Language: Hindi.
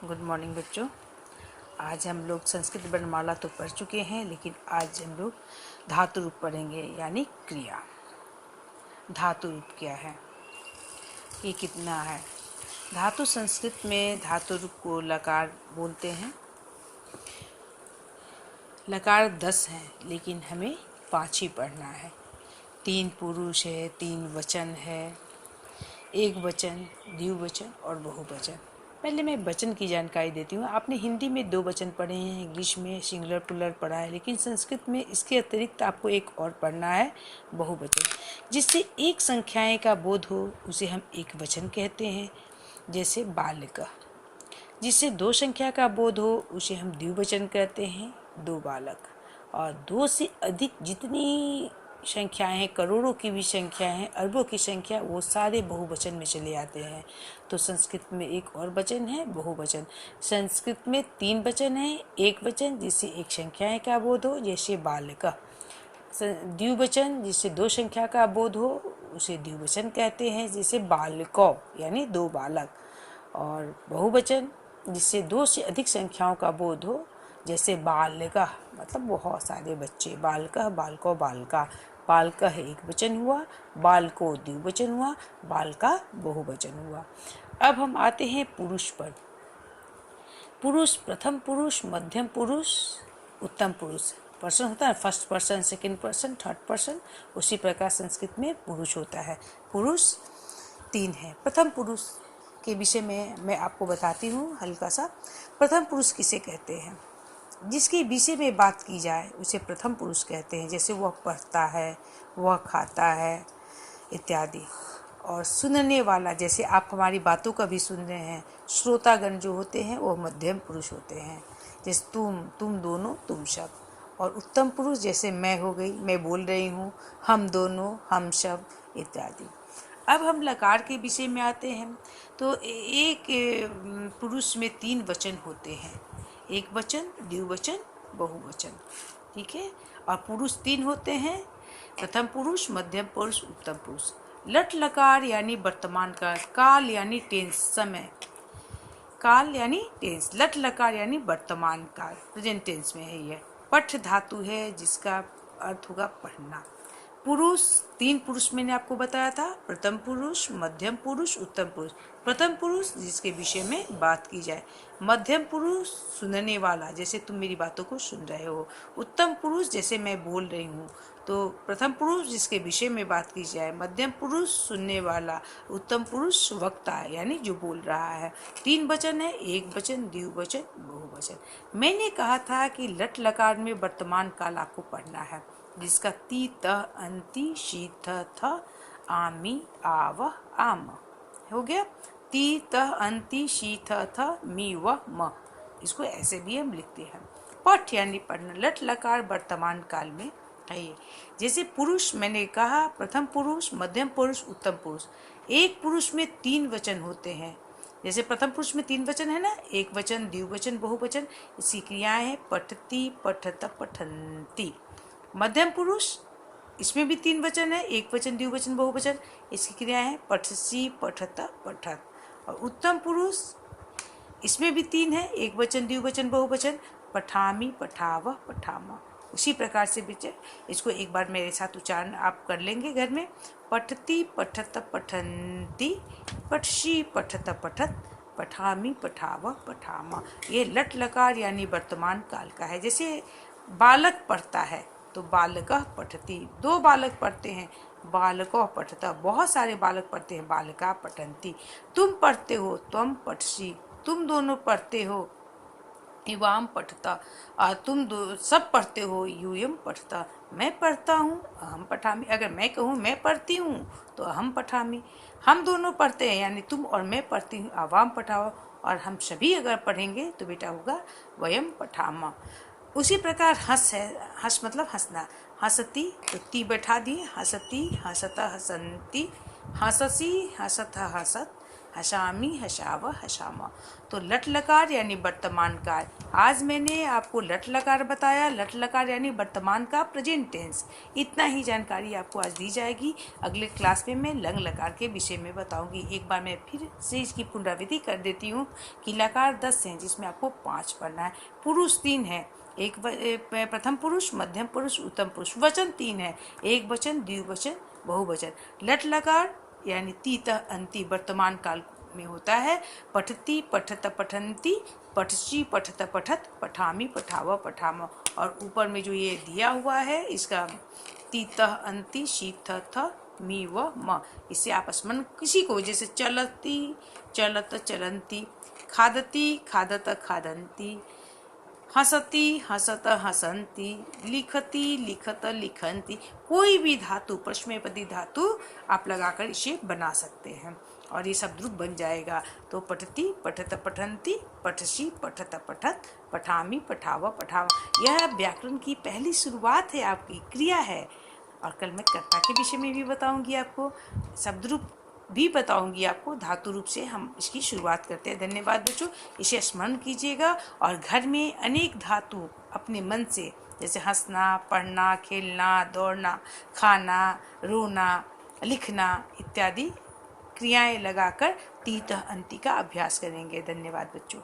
गुड मॉर्निंग बच्चों। आज हम लोग संस्कृत वर्णमाला तो पढ़ चुके हैं, लेकिन आज हम लोग धातु रूप पढ़ेंगे, यानी क्रिया। धातु रूप क्या है, ये कितना है। धातु संस्कृत में धातु रूप को लकार बोलते हैं। लकार 10 हैं, लेकिन हमें 5 ही पढ़ना है। 3 पुरुष है, 3 वचन है, एक वचन, द्विवचन और बहुवचन। पहले मैं वचन की जानकारी देती हूँ। आपने हिंदी में 2 वचन पढ़े हैं, इंग्लिश में सिंगुलर प्लूरल पढ़ा है, लेकिन संस्कृत में इसके अतिरिक्त आपको एक और पढ़ना है, बहुवचन। जिससे एक संख्याएं का बोध हो उसे हम एक वचन कहते हैं, जैसे बालिका। जिससे 2 संख्या का बोध हो उसे हम द्विवचन कहते हैं, 2 बालक। और 2 से अधिक जितनी संख्याएं हैं, करोड़ों की भी संख्या है, अरबों की संख्या, वो सारे बहुवचन में चले आते हैं। तो संस्कृत में एक और वचन है, बहुवचन। संस्कृत में 3 वचन है, एक वचन जिससे एक संख्याएं का बोध हो, जैसे बालिका। द्विवचन जिससे 2 संख्या का बोध हो उसे द्विवचन कहते हैं, जैसे बालकों यानी 2 बालक। और बहुवचन जिससे 2 से अधिक संख्याओं का बोध हो, जैसे बालिका मतलब बहुत सारे बच्चे, बालका बालको बालका। बालका है एक वचन हुआ, बालको द्विवचन हुआ, बालका बहुवचन हुआ। अब हम आते हैं पुरुष पर। पुरुष प्रथम पुरुष, मध्यम पुरुष, उत्तम पुरुष। पर्सन होता है first person, second person, third person. उसी प्रकार संस्कृत में पुरुष होता है। पुरुष 3 है। प्रथम पुरुष के विषय में मैं आपको बताती हूँ हल्का सा। प्रथम पुरुष किसे कहते हैं? जिसके विषय में बात की जाए उसे प्रथम पुरुष कहते हैं, जैसे वह पढ़ता है, वह खाता है इत्यादि। और सुनने वाला, जैसे आप हमारी बातों का भी सुन रहे हैं, श्रोतागण जो होते हैं वो मध्यम पुरुष होते हैं, जैसे तुम दोनों, तुम सब। और उत्तम पुरुष जैसे मैं हो गई, मैं बोल रही हूँ, हम दोनों, हम सब इत्यादि। अब हम लकार के विषय में आते हैं। तो एक पुरुष में 3 वचन होते हैं, एक वचन, द्विवचन, बहुवचन। ठीक है। और पुरुष 3 होते हैं, प्रथम पुरुष, मध्यम पुरुष, उत्तम पुरुष। लट लकार यानी वर्तमान काल, काल यानी टेंस, समय, काल यानी टेंस। लट लकार यानी वर्तमान काल, प्रेजेंट टेंस में है यह। पठ धातु है जिसका अर्थ होगा पढ़ना। पुरुष 3 पुरुष मैंने आपको बताया था, प्रथम पुरुष, मध्यम पुरुष, उत्तम पुरुष। प्रथम पुरुष जिसके विषय में बात की जाए, मध्यम पुरुष सुनने वाला, जैसे तुम मेरी बातों को सुन रहे हो। उत्तम पुरुष जैसे मैं बोल रही हूँ। तो प्रथम पुरुष जिसके विषय में बात की जाए, मध्यम पुरुष सुनने वाला, उत्तम पुरुष वक्ता यानी जो बोल रहा है। 3 वचन है, एक वचन, द्विवचन, बहुवचन। मैंने कहा था कि लट लकार में वर्तमान काल आपको पढ़ना है, जिसका ती त अंति शी थ आमी आव आम हो गया। ती त अंति शी थ मी व म, इसको ऐसे भी हम लिखते हैं। पठ यानी पढ़ना। लट लकार वर्तमान काल में है ये। जैसे पुरुष मैंने कहा, प्रथम पुरुष, मध्यम पुरुष, उत्तम पुरुष। एक पुरुष में 3 वचन होते हैं। जैसे प्रथम पुरुष में 3 वचन है ना, एक वचन, द्विवचन, बहुवचन। इसकी क्रियाएं हैं पठती, पठत, पठन्ति। मध्यम पुरुष इसमें भी 3 वचन है, एक वचन, द्विवचन, बहुवचन। इसकी क्रियाएं हैं पठसी, पठत, पठत। और उत्तम पुरुष इसमें भी 3 है, एक वचन, द्विवचन, बहुवचन। पठामी, पठाव, पठामा। उसी प्रकार से बच्चे इसको एक बार मेरे साथ उच्चारण आप कर लेंगे घर में। पठती, पठत, पठन्ति, पठसी, पठत, पठत, पठामी, पठाव, पठामा। ये लट लकार यानी वर्तमान काल का है। जैसे बालक पढ़ता है तो बालकः पठति, 2 बालक पढ़ते हैं, बालको पठता। बहुत सारे बालक पढ़ते हैं, बालका पठन्ति। तुम पढ़ते हो, त्वम पठसी। तुम दोनों पढ़ते हो, युवाम पठता। तुम सब पढ़ते हो, यूयम पठता। मैं पढ़ता हूँ, अहम पठामी। अगर मैं कहूँ मैं पढ़ती हूँ तो अहम पठामी। हम दोनों पढ़ते हैं यानी तुम और मैं पढ़ती हूँ, अवाम पठाओ। और हम सभी अगर पढ़ेंगे तो बेटा होगा वयम पठामा। उसी प्रकार हंस है, हंस मतलब हंसना। हंसती तो ती बैठा दिए, हंसती, हंसता, हंसंती, हंससी, हंसत, हंसत, हसामी, हसाव, हसामा। तो लट लकार यानी वर्तमान काल। आज मैंने आपको लट लकार बताया। लट लकार यानी वर्तमान का प्रेजेंट टेंस। इतना ही जानकारी आपको आज दी जाएगी। अगले क्लास में मैं लंग लकार के विषय में बताऊंगी। एक बार मैं फिर से इसकी पुनरावृत्ति कर देती हूँ कि लकार 10 हैं, जिसमें आपको 5 पढ़ना है। पुरुष 3 है, एक प्रथम पुरुष, मध्यम पुरुष, उत्तम पुरुष। वचन 3 है, एक वचन, द्विवचन, बहुवचन। लट लकार यानी तीतः अंति वर्तमान काल में होता है। पठती, पठत, पठंती, पठसी, पठत, पठत, पठामी, पठाव, पठाम। और ऊपर में जो ये दिया हुआ है इसका तीतः अंति, शीथ, थ, मी व म। इससे आप स्मरण किसी को, जैसे चलती, चलत, चलंती, खादती, खादत, खादंती, हंसती, हंसत, हंसंती, लिखती, लिखत, लिखंती। कोई भी धातु, परस्मैपदी धातु आप लगाकर इसे बना सकते हैं और ये शब्द रूप बन जाएगा। तो पठती, पठत, पठंती, पठसी, पठत, पठत, पठामी, पठाव, पठाव। यह व्याकरण की पहली शुरुआत है, आपकी क्रिया है। और कल मैं कर्ता के विषय में भी बताऊंगी, आपको शब्द रूप भी बताऊंगी आपको। धातु रूप से हम इसकी शुरुआत करते हैं। धन्यवाद बच्चों, इसे स्मरण कीजिएगा और घर में अनेक धातु अपने मन से, जैसे हंसना, पढ़ना, खेलना, दौड़ना, खाना, रोना, लिखना इत्यादि क्रियाएं लगाकर तीतः अंति का अभ्यास करेंगे। धन्यवाद बच्चों।